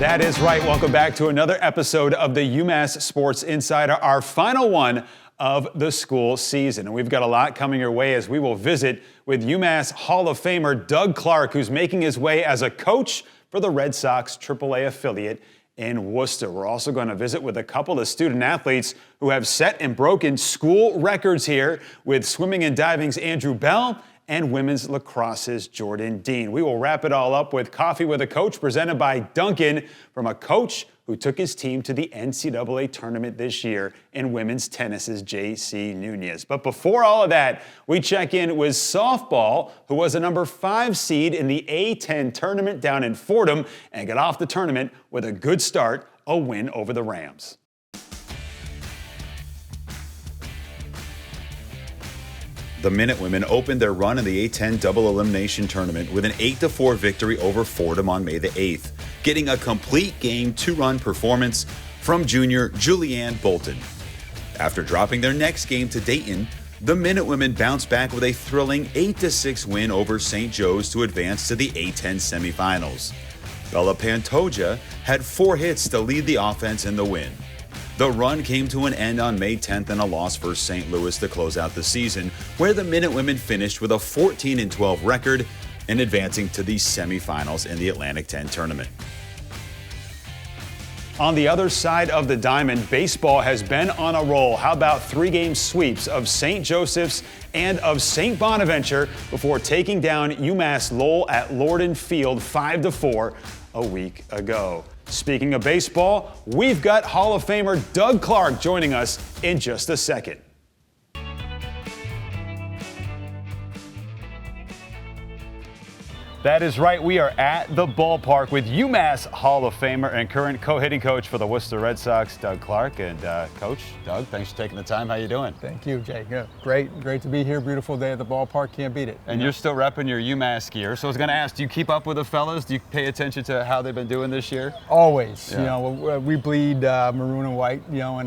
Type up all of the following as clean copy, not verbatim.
That is right. Welcome back to another episode of the UMass Sports Insider, our final one of the school season. And we've got a lot coming your way as we will visit with UMass Hall of Famer Doug Clark, who's making his way as a coach for the Red Sox AAA affiliate in Worcester. We're also going to visit with a couple of student athletes who have set and broken school records here with swimming and diving's Andrew Bell and women's lacrosse's Jordan Dean. We will wrap it all up with Coffee with a Coach presented by Duncan from a coach who took his team to the NCAA tournament this year in women's tennis's J.C. Nunez. But before all of that, we check in with softball, who was a number 5 seed in the A10 tournament down in Fordham and got off the tournament with a good start, a win over the Rams. The Minutewomen opened their run in the A10 double elimination tournament with an 8-4 victory over Fordham on May the 8th, getting a complete game 2-run performance from junior Julianne Bolton. After dropping their next game to Dayton, the Minutewomen bounced back with a thrilling 8-6 win over St. Joe's to advance to the A10 semifinals. Bella Pantoja had 4 hits to lead the offense in the win. The run came to an end on May 10th in a loss for St. Louis to close out the season, where the Minutewomen finished with a 14-12 record and advancing to the semifinals in the Atlantic 10 tournament. On the other side of the diamond, baseball has been on a roll. How about 3-game sweeps of St. Joseph's and of St. Bonaventure before taking down UMass Lowell at Lorden Field 5-4 a week ago. Speaking of baseball, we've got Hall of Famer Doug Clark joining us in just a second. That is right. We are at the ballpark with UMass Hall of Famer and current co-hitting coach for the Worcester Red Sox, Doug Clark. And Coach, Doug, thanks for taking the time. How you doing? Thank you, Jay. Yeah, great to be here. Beautiful day at the ballpark. Can't beat it. And you're still repping your UMass gear. So I was going to ask, do you keep up with the fellas? Do you pay attention to how they've been doing this year? Always. Yeah. We bleed maroon and white, in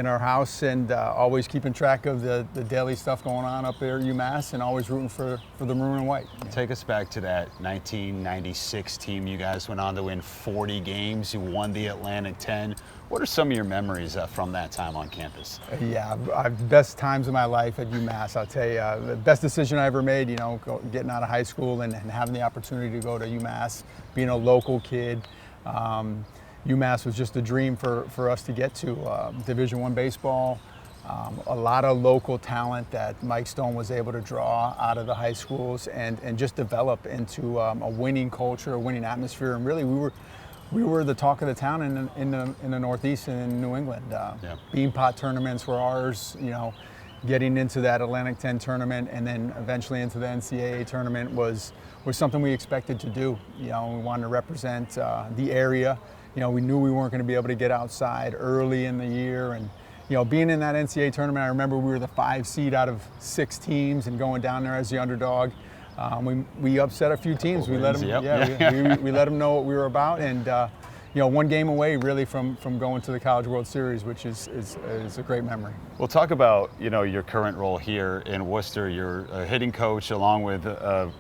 our house, and always keeping track of the daily stuff going on up there at UMass, and always rooting for the maroon and white. Take us back to that 1996 team. You guys went on to win 40 games. You won the Atlantic 10. What are some of your memories from that time on campus? Yeah, best times of my life at UMass. I'll tell you, the best decision I ever made, getting out of high school and having the opportunity to go to UMass, being a local kid. UMass was just a dream for us to get to. Division I baseball. A lot of local talent that Mike Stone was able to draw out of the high schools and just develop into a winning culture, a winning atmosphere. And really, we were the talk of the town in the Northeast and in New England. Bean pot tournaments were ours. Getting into that Atlantic 10 tournament and then eventually into the NCAA tournament was something we expected to do. We wanted to represent the area. We knew we weren't going to be able to get outside early in the year, and being in that NCAA tournament, I remember we were the 5 seed out of 6 teams and going down there as the underdog. We upset a few teams. We let them, we let them know what we were about, and one game away really from going to the College World Series, which is a great memory. We'll talk about your current role here in Worcester. You're a hitting coach along with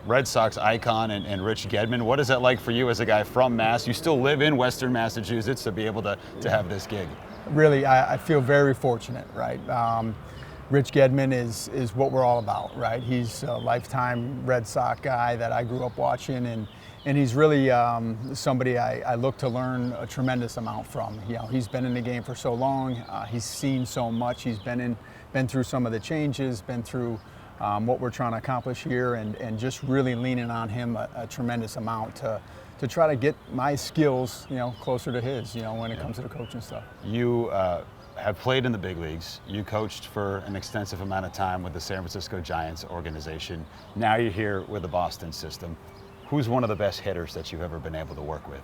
Red Sox icon and Rich Gedman. What is that like for you as a guy from Mass? You still live in Western Massachusetts to be able to have this gig. Really, I feel very fortunate, right? Rich Gedman is what we're all about, right? He's a lifetime Red Sox guy that I grew up watching, and he's really somebody I look to learn a tremendous amount from. He's been in the game for so long. He's seen so much. He's been through some of the changes, been through what we're trying to accomplish here, and just really leaning on him a tremendous amount to try to get my skills, closer to his, when it comes to the coaching stuff. You have played in the big leagues. You coached for an extensive amount of time with the San Francisco Giants organization. Now you're here with the Boston system. Who's one of the best hitters that you've ever been able to work with?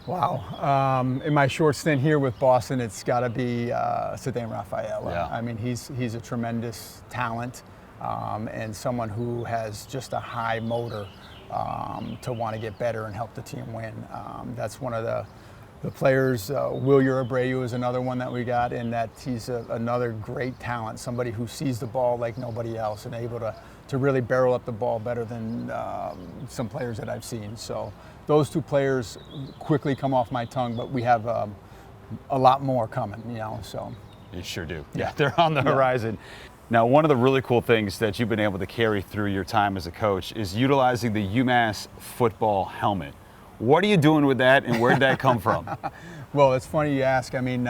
Wow. In my short stint here with Boston, it's got to be sidearm-upload. Yeah. I mean, he's a tremendous talent and someone who has just a high motor to want to get better and help the team win. That's one of the players. Wilyer Abreu is another one that we got, in that he's another great talent, somebody who sees the ball like nobody else and able to really barrel up the ball better than some players that I've seen. So those two players quickly come off my tongue, but we have a lot more coming, you know, so. You sure do. Yeah. They're on the horizon. Now, one of the really cool things that you've been able to carry through your time as a coach is utilizing the UMass football helmet. What are you doing with that, and where did that come from? Well, it's funny you ask. I mean,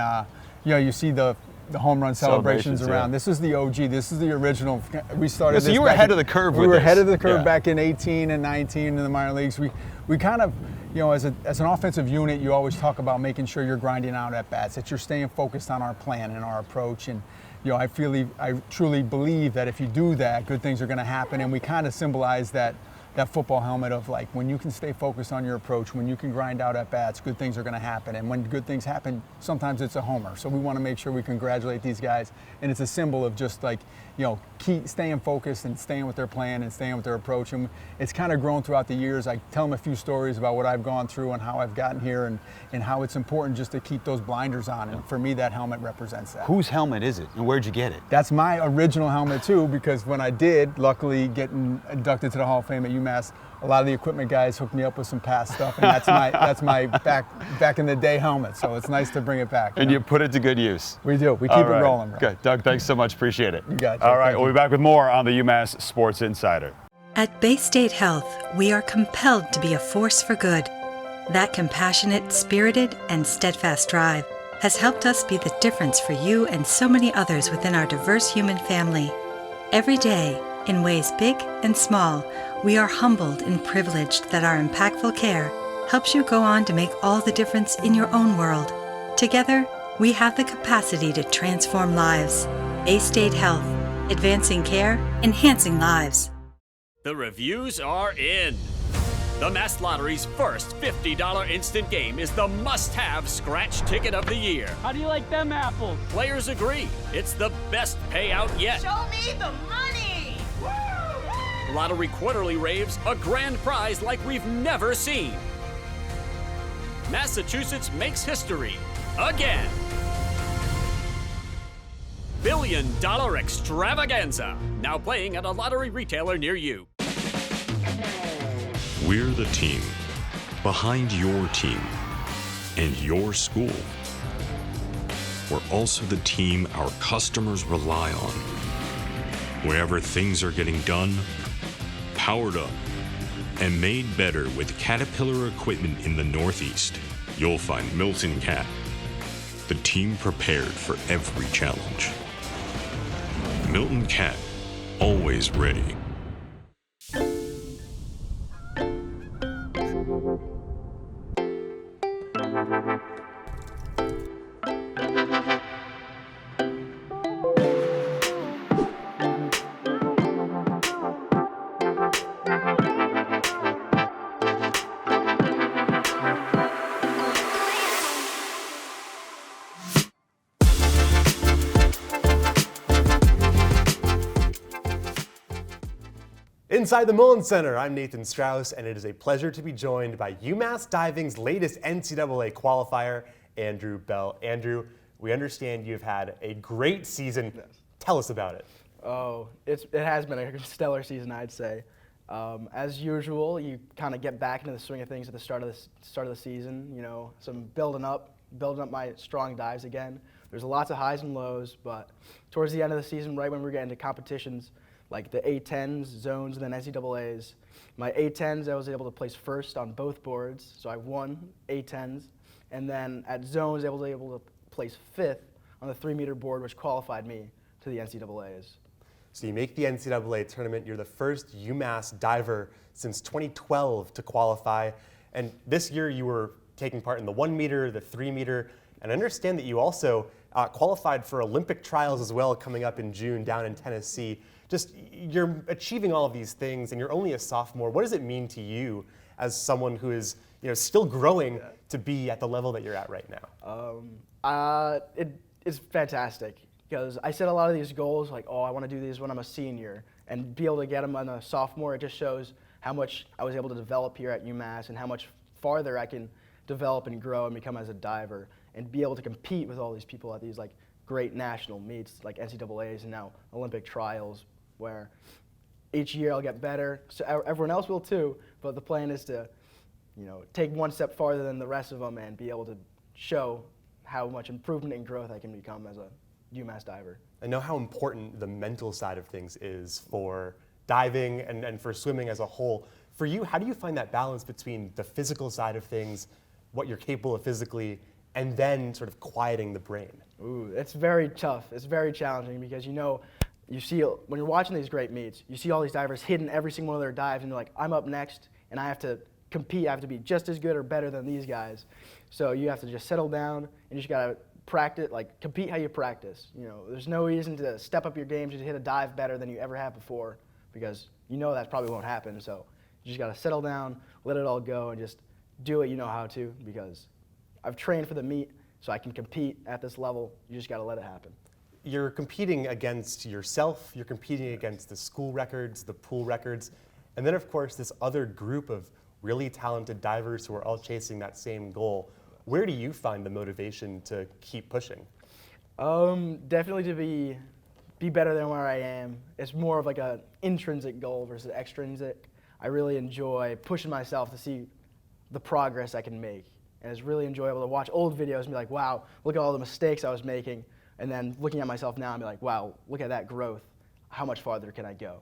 you know, you see the home run celebrations around. Yeah. This is the OG. This is the original. We started. So this you were back ahead of the curve with this. We were ahead of the curve Yeah. back in 18 and 19 in the minor leagues. We kind of, you know, as an offensive unit, you always talk about making sure you're grinding out at bats, that you're staying focused on our plan and our approach. And you know, I truly believe that if you do that, good things are going to happen. And we kind of symbolize that football helmet of like, when you can stay focused on your approach, when you can grind out at bats, good things are going to happen. And when good things happen, sometimes it's a homer. So we want to make sure we congratulate these guys. And it's a symbol of just like, you know, keep staying focused and staying with their plan and staying with their approach. And it's kind of grown throughout the years. I tell them a few stories about what I've gone through and how I've gotten here, and how it's important just to keep those blinders on. And for me, that helmet represents that. Whose helmet is it, and where'd you get it? That's my original helmet too, because when I did, luckily getting inducted to the Hall of Fame at UMass, a lot of the equipment guys hooked me up with some past stuff, and that's my back in the day helmet. So it's nice to bring it back. And you put it to good use. We do. We keep it rolling. Bro. Good. Doug, thanks so much. Appreciate it. You got it. All right, Thank we'll you. be back with more on the UMass Sports Insider. At Bay State Health, we are compelled to be a force for good. That compassionate, spirited, and steadfast drive has helped us be the difference for you and so many others within our diverse human family. Every day, in ways big and small, we are humbled and privileged that our impactful care helps you go on to make all the difference in your own world. Together, we have the capacity to transform lives. Bay State Health, advancing care, enhancing lives. The reviews are in. The Mass Lottery's first $50 instant game is the must-have scratch ticket of the year. How do you like them apples? Players agree, it's the best payout yet. Show me the money! Lottery Quarterly raves a grand prize like we've never seen. Massachusetts makes history again. $1 billion extravaganza, now playing at a lottery retailer near you. We're the team behind your team and your school. We're also the team our customers rely on. Wherever things are getting done, powered up, and made better with Caterpillar equipment in the Northeast, you'll find Milton Cat, the team prepared for every challenge. Milton Cat, always ready. Inside the Mullen Center, I'm Nathan Strauss, and it is a pleasure to be joined by UMass Diving's latest NCAA qualifier, Andrew Bell. Andrew, we understand you've had a great season. Tell us about it. Oh, it has been a stellar season, I'd say. As usual, you kind of get back into the swing of things at the start of the season. You know, some building up my strong dives again. There's lots of highs and lows, but towards the end of the season, right when we're getting to competitions like the A10s, zones, and then NCAAs, my A10s I was able to place first on both boards, so I won A10s, and then at zones I was able to place fifth on the 3-meter board, which qualified me to the NCAAs. So you make the NCAA tournament. You're the first UMass diver since 2012 to qualify. And this year you were taking part in the 1-meter, the 3-meter, and I understand that you also qualified for Olympic trials as well coming up in June down in Tennessee. Just, you're achieving all of these things and you're only a sophomore. What does it mean to you as someone who is, you know, still growing to be at the level that you're at right now? It's fantastic because I set a lot of these goals like, oh, I want to do these when I'm a senior, and be able to get them on a sophomore, it just shows how much I was able to develop here at UMass and how much farther I can develop and grow and become as a diver and be able to compete with all these people at these like great national meets like NCAAs and now Olympic trials, where each year I'll get better. So everyone else will too, but the plan is to take one step farther than the rest of them and be able to show how much improvement and growth I can become as a UMass diver. I know how important the mental side of things is for diving and for swimming as a whole. For you, how do you find that balance between the physical side of things, what you're capable of physically, and then sort of quieting the brain? Ooh, it's very tough. It's very challenging because you see when you're watching these great meets, you see all these divers hitting every single one of their dives, and they're like, I'm up next, and I have to compete. I have to be just as good or better than these guys. So you have to just settle down, and you just gotta practice, compete how you practice. There's no reason to step up your game just to hit a dive better than you ever have before, because that probably won't happen. So you just gotta settle down, let it all go, and just do what you know how to, because I've trained for the meet, so I can compete at this level. You just gotta let it happen. You're competing against yourself, you're competing against the school records, the pool records, and then of course this other group of really talented divers who are all chasing that same goal. Where do you find the motivation to keep pushing? Definitely to be better than where I am. It's more of like an intrinsic goal versus extrinsic. I really enjoy pushing myself to see the progress I can make. And it's really enjoyable to watch old videos and be like, wow, look at all the mistakes I was making. And then looking at myself now and be like, wow, look at that growth. How much farther can I go?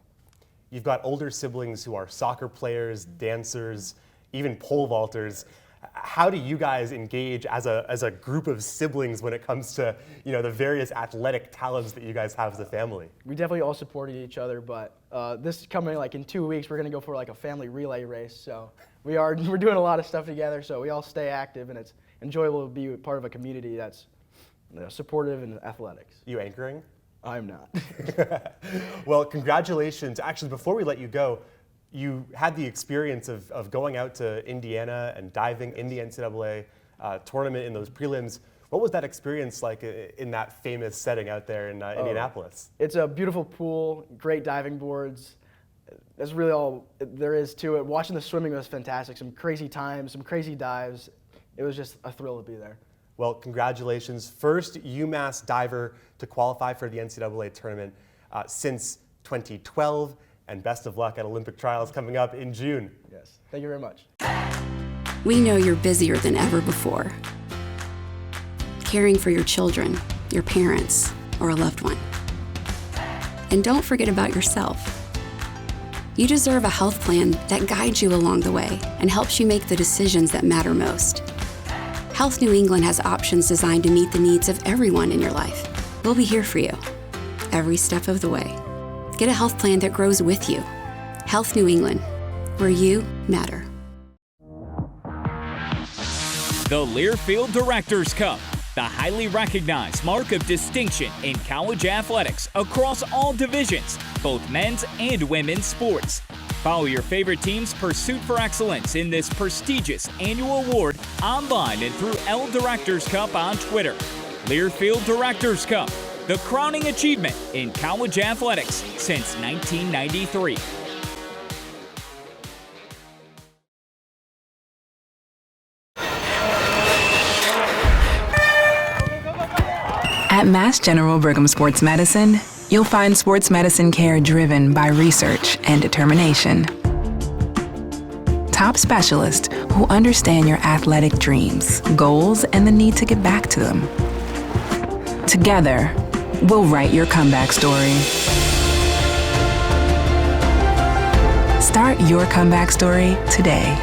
You've got older siblings who are soccer players, dancers, even pole vaulters. How do you guys engage as a group of siblings when it comes to the various athletic talents that you guys have as a family? We definitely all supported each other, but this is coming in 2 weeks. We're gonna go for a family relay race. So we're doing a lot of stuff together. So we all stay active, and it's enjoyable to be part of a community that's supportive in athletics. You anchoring? I'm not. Well, congratulations. Actually, before we let you go, you had the experience of going out to Indiana and diving in the NCAA tournament in those prelims. What was that experience like in that famous setting out there in Indianapolis? It's a beautiful pool, great diving boards. That's really all there is to it. Watching the swimming was fantastic. Some crazy times, some crazy dives. It was just a thrill to be there. Well, congratulations. First UMass diver to qualify for the NCAA tournament since 2012. And best of luck at Olympic trials coming up in June. Yes, thank you very much. We know you're busier than ever before, caring for your children, your parents, or a loved one. And don't forget about yourself. You deserve a health plan that guides you along the way and helps you make the decisions that matter most. Health New England has options designed to meet the needs of everyone in your life. We'll be here for you every step of the way. Get a health plan that grows with you. Health New England, where you matter. The Learfield Directors Cup, the highly recognized mark of distinction in college athletics across all divisions, both men's and women's sports. Follow your favorite team's pursuit for excellence in this prestigious annual award online and through L Directors Cup on Twitter. Learfield Directors Cup, the crowning achievement in college athletics since 1993. At Mass General Brigham Sports Medicine, you'll find sports medicine care driven by research and determination. Top specialists who understand your athletic dreams, goals, and the need to get back to them. Together, we'll write your comeback story. Start your comeback story today.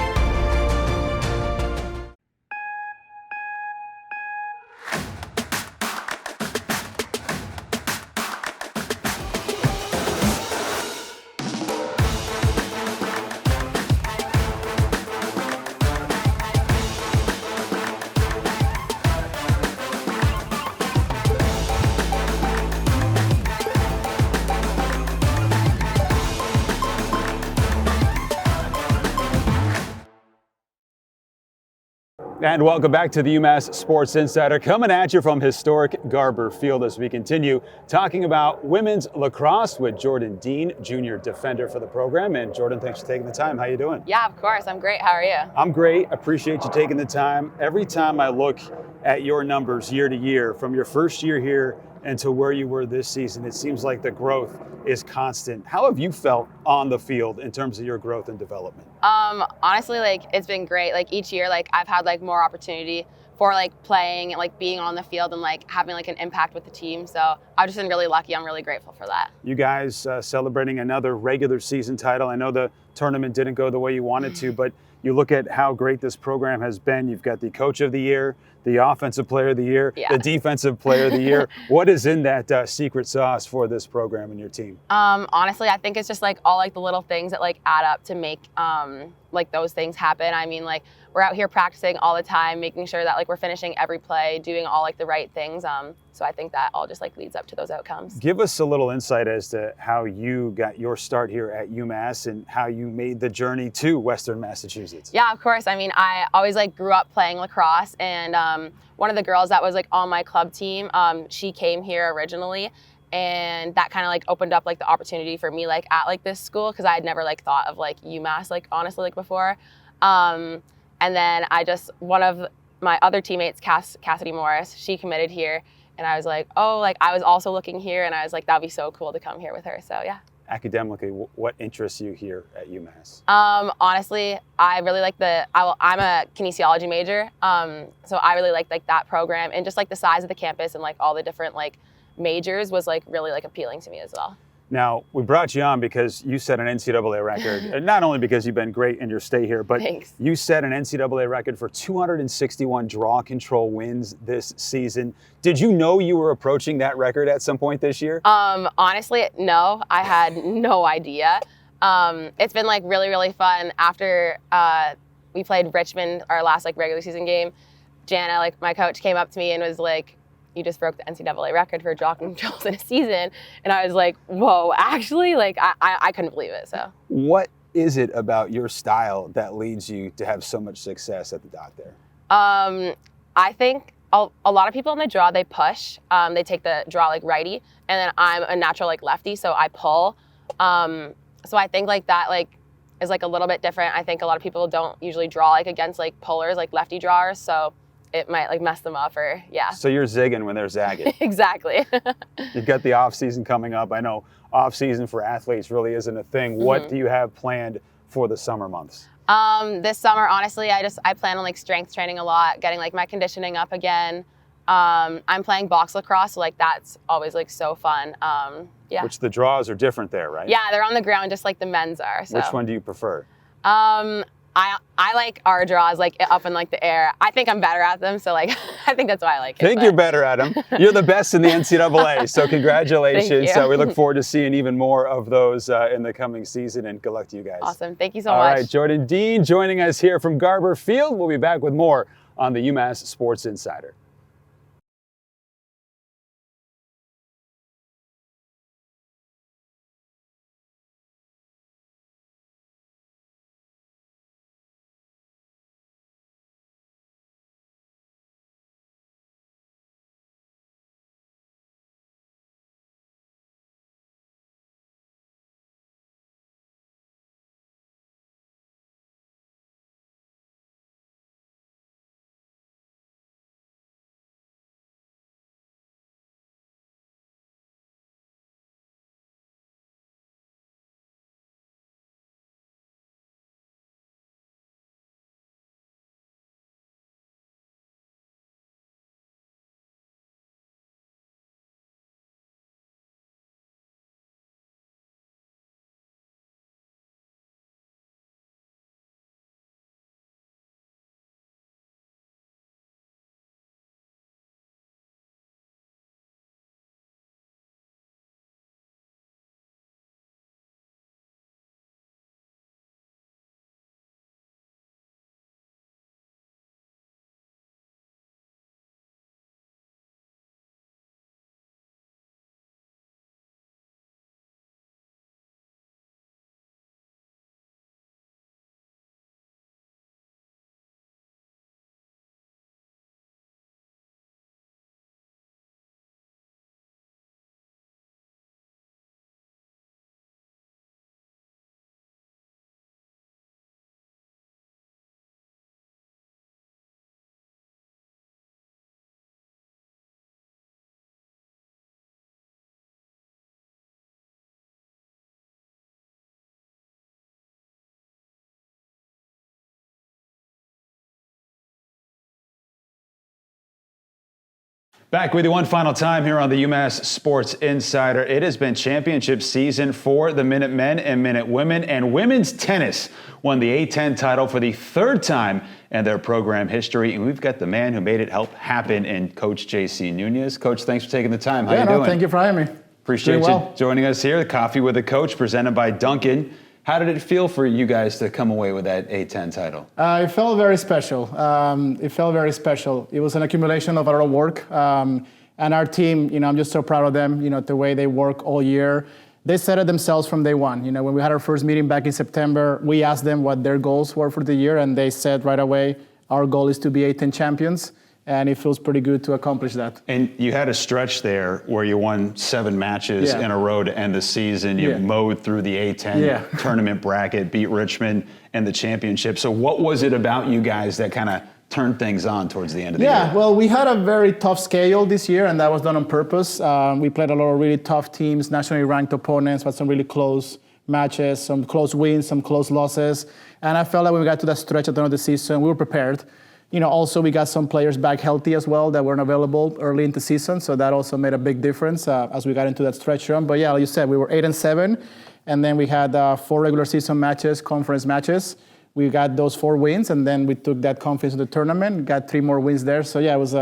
And welcome back to the UMass Sports Insider, coming at you from historic Garber Field as we continue talking about women's lacrosse with Jordan Dean, junior defender for the program. And Jordan, thanks for taking the time. How you doing? Yeah, of course. I'm great. How are you? I'm great. Appreciate you taking the time. Every time I look at your numbers year to year, from your first year here and to where you were this season, it seems like the growth is constant. How have you felt on the field in terms of your growth and development? Honestly, like it's been great. Like each year, like I've had like more opportunity for like playing and like being on the field and like having like an impact with the team. So I've just been really lucky. I'm really grateful for that. You guys celebrating another regular season title. I know the tournament didn't go the way you wanted to, but you look at how great this program has been. You've got the coach of the year, the offensive player of the year, the defensive player of the year. What is in that secret sauce for this program and your team? Honestly, I think it's just like all like the little things that like add up to make like those things happen. I mean, like we're out here practicing all the time, making sure that like we're finishing every play, doing all like the right things. So I think that all just like leads up to those outcomes. Give us a little insight as to how you got your start here at UMass and how you made the journey to Western Massachusetts. Yeah, of course. I mean, I always like grew up playing lacrosse, and one of the girls that was like on my club team, she came here originally, and that kind of like opened up like the opportunity for me like at like this school, because I had never like thought of like UMass like honestly like before. And then one of my other teammates, Cassidy Morris, she committed here, and I was like, oh, like I was also looking here, and I was like, that'd be so cool to come here with her. So yeah. Academically, what interests you here at UMass? Honestly, I really like I'm a kinesiology major, so I really like that program, and just like the size of the campus and like all the different like majors was like really like appealing to me as well. Now, we brought you on because you set an NCAA record, and not only because you've been great in your stay here, but you set an NCAA record for 261 draw control wins this season. Did you know you were approaching that record at some point this year? Honestly, no, I had no idea. It's been like really, really fun. After we played Richmond, our last like regular season game, Jana, like my coach, came up to me and was like, you just broke the NCAA record for draw controls in a season. And I was like, whoa, actually? Like, I couldn't believe it, so. What is it about your style that leads you to have so much success at the dot there? I think a lot of people in the draw, they push. They take the draw like righty, and then I'm a natural like lefty, so I pull. So I think like that like is like a little bit different. I think a lot of people don't usually draw like against like pullers, like lefty drawers, so it might like mess them up, or yeah. So you're zigging when they're zagging. Exactly. You've got the off season coming up. I know off season for athletes really isn't a thing. What do you have planned for the summer months? This summer, honestly, I plan on like strength training a lot, getting like my conditioning up again. I'm playing box lacrosse, so like that's always like so fun. Yeah. Which the draws are different there, right? Yeah, they're on the ground just like the men's are. So. Which one do you prefer? I like our draws like up in like the air. I think I'm better at them, so like I think that's why I like it. I think you're better at them. You're the best in the NCAA, so congratulations. Thank you. We look forward to seeing even more of those in the coming season, and good luck to you guys. Awesome. Thank you so much. All right, Jordan Dean joining us here from Garber Field. We'll be back with more on the UMass Sports Insider. Back with you one final time here on the UMass Sports Insider. It has been championship season for the Minute Men and Minute Women, and women's tennis won the A10 title for the third time in their program history. And we've got the man who made it happen in Coach J.C. Nunez. Coach, thanks for taking the time. How you doing? Thank you for having me. Appreciate you joining us here. The Coffee with the Coach presented by Duncan. How did it feel for you guys to come away with that A10 title? It felt very special. It was an accumulation of a lot of work. And our team, I'm just so proud of them, the way they work all year. They set it themselves from day one. When we had our first meeting back in September, we asked them what their goals were for the year, and they said right away, our goal is to be A10 champions. And it feels pretty good to accomplish that. And you had a stretch there where you won 7 matches in a row to end the season. You mowed through the A10 tournament bracket, beat Richmond in the championship. So what was it about you guys that kind of turned things on towards the end of the year? Yeah, well, we had a very tough schedule this year, and that was done on purpose. We played a lot of really tough teams, nationally ranked opponents, but some really close matches, some close wins, some close losses. And I felt like when we got to that stretch at the end of the season, we were prepared. Also we got some players back healthy as well that weren't available early in the season, so that also made a big difference as we got into that stretch run. But yeah, like you said, we were 8-7, and then we had 4 regular season matches, conference matches. We got those 4 wins, and then we took that confidence to the tournament, got 3 more wins there. So yeah, it was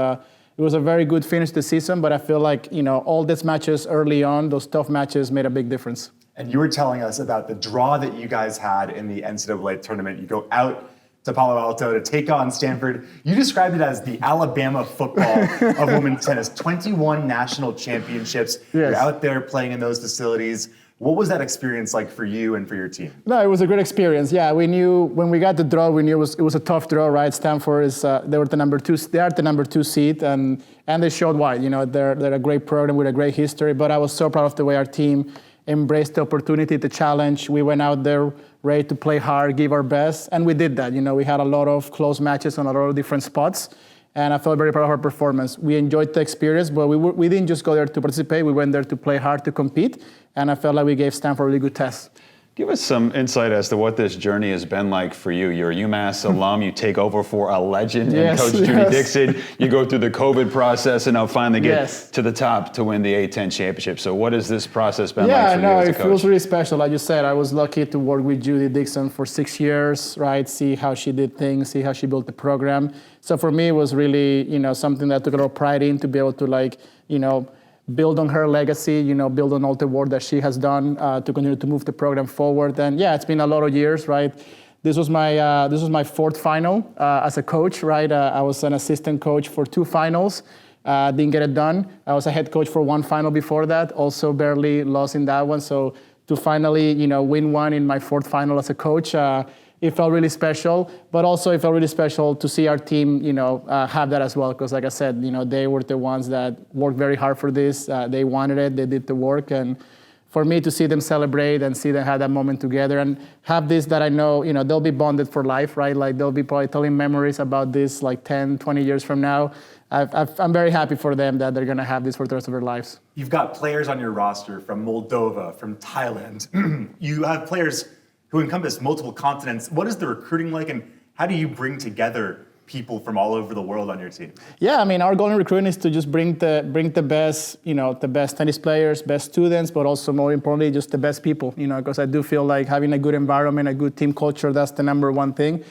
a very good finish to the season, but I feel like, all these matches early on, those tough matches made a big difference. And you were telling us about the draw that you guys had in the NCAA tournament. You go out to Palo Alto to take on Stanford. You described it as the Alabama football of women's tennis. 21 national championships. Yes. You're out there playing in those facilities. What was that experience like for you and for your team? No, it was a great experience. Yeah, we knew when we got the draw, we knew it was a tough draw, right? Stanford is they are the number 2 seed, and they showed why. They're a great program with a great history. But I was so proud of the way our team embraced the opportunity, the challenge. We went out there ready to play hard, give our best, and we did that. We had a lot of close matches on a lot of different spots, and I felt very proud of our performance. We enjoyed the experience, but we didn't just go there to participate. We went there to play hard, to compete, and I felt like we gave Stanford a really good test. Give us some insight as to what this journey has been like for you. You're a UMass alum. You take over for a legend in Coach Judy Dixon. You go through the COVID process and now finally get to the top to win the A10 championship. So what has this process been like for you as a coach? It feels really special. Like you said, I was lucky to work with Judy Dixon for 6 years, right? See how she did things, see how she built the program. So for me, it was really, something that I took a lot of pride in to be able to build on her legacy, build on all the work that she has done to continue to move the program forward. And yeah, it's been a lot of years, right? This was my 4th final as a coach, right? I was an assistant coach for 2 finals, didn't get it done. I was a head coach for 1 final before that, also barely lost in that one. So to finally, win one in my 4th final as a coach, it felt really special, but also it felt really special to see our team, have that as well. Because like I said, they were the ones that worked very hard for this. They wanted it, they did the work. And for me to see them celebrate and see them have that moment together and have this that I know, they'll be bonded for life, right? Like they'll be probably telling memories about this like 10, 20 years from now. I'm very happy for them that they're going to have this for the rest of their lives. You've got players on your roster from Moldova, from Thailand. You have players who encompass multiple continents. What is the recruiting like, and how do you bring together people from all over the world on your team? Yeah, our goal in recruiting is to just bring the best, the best tennis players, best students, but also more importantly, just the best people. Because I do feel like having a good environment, a good team culture, that's the number one thing.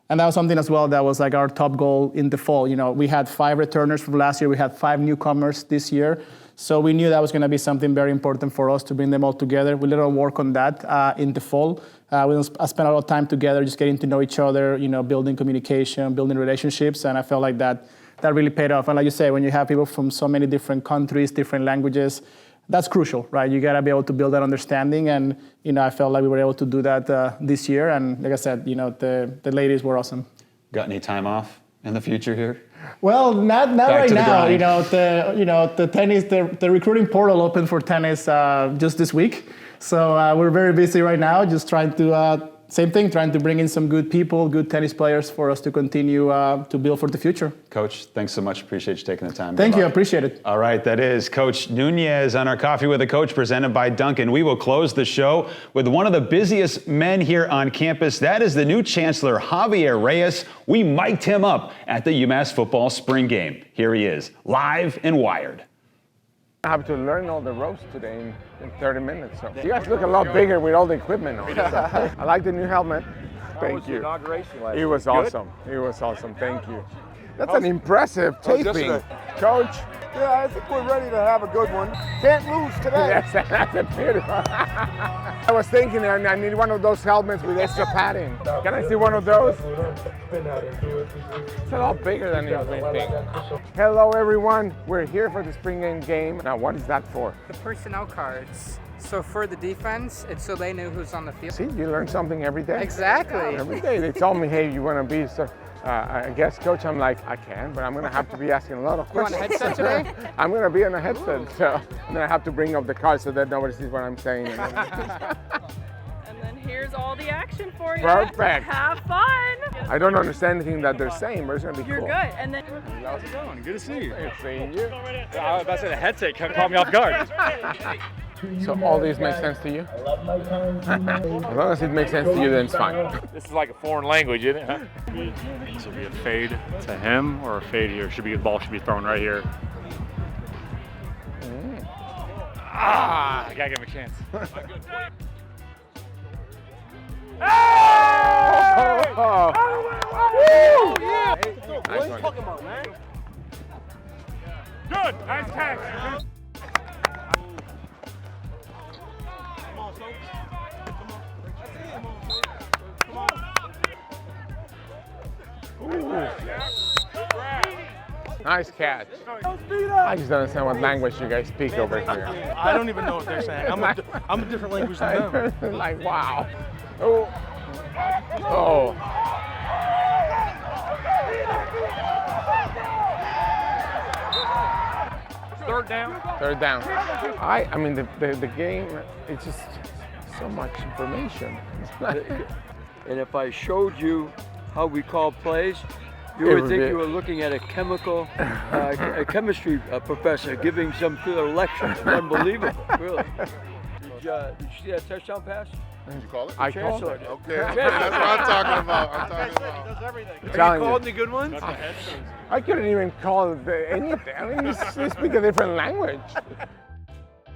And that was something as well that was like our top goal in the fall. We had 5 returners from last year. We had 5 newcomers this year. So we knew that was going to be something very important for us to bring them all together. We let us work on that in the fall. We spent a lot of time together just getting to know each other, building communication, building relationships, and I felt like that really paid off. And like you say, when you have people from so many different countries, different languages, that's crucial, right? You got to be able to build that understanding, and I felt like we were able to do that this year. And like I said, the ladies were awesome. Got any time off in the future here? Well, not right now. The tennis, the recruiting portal opened for tennis just this week, so we're very busy right now, just trying to same thing, trying to bring in some good people, good tennis players for us to continue to build for the future. Coach, thanks so much. Appreciate you taking the time. Thank you. I appreciate it. All right, that is Coach Nunez on our Coffee with a Coach presented by Dunkin'. We will close the show with one of the busiest men here on campus. That is the new Chancellor, Javier Reyes. We mic'd him up at the UMass football spring game. Here he is, live and wired. I have to learn all the ropes today in 30 minutes. So. You guys look a lot bigger with all the equipment on. So. I like the new helmet. Thank you. It was awesome. It was awesome. Thank you. That's an impressive taping. Coach. Yeah, I think we're ready to have a good one. Can't lose today. Yes, that's a beautiful. I was thinking I need one of those helmets with extra padding. Can I see one of those? It's a lot bigger than you think. Hello, everyone. We're here for the spring game. Now, what is that for? The personnel cards. So for the defense, it's so they know who's on the field. See, you learn something every day. Exactly. Every day they told me, hey, you want to be so. I guess, Coach, I'm like, I can, but I'm going to have to be asking a lot of questions. You want a headset today? I'm going to be on a headset, so I'm going to have to bring up the card so that nobody sees what I'm saying. And then here's all the action for you. Perfect. Have fun. I don't understand anything that they're saying, but it's going to be You're cool. good. And then How's it going? Good to see you. Good seeing you. I was about to say the headset caught me off guard. So all these make sense to you? As long as it makes sense to you, then it's fine. This is like a foreign language, isn't it? Huh? This will be a fade to him or a fade here. The ball should be thrown right here. I gotta give him a chance. Nice one. Good, nice catch. Nice catch. I just don't understand what language you guys speak over here. I don't even know what they're saying. I'm a different language than them. Like, wow. Oh. Oh. Third down. Third down. I mean, the game, it's just so much information. And if I showed you how we call plays, you would think you were looking at a chemistry professor giving some lecture. Unbelievable, really. Did you see that touchdown pass? Did you call it? I called it. Okay, that's what I'm talking about. He does everything. Have you called any good ones? I couldn't even call anything. I mean, they speak a different language.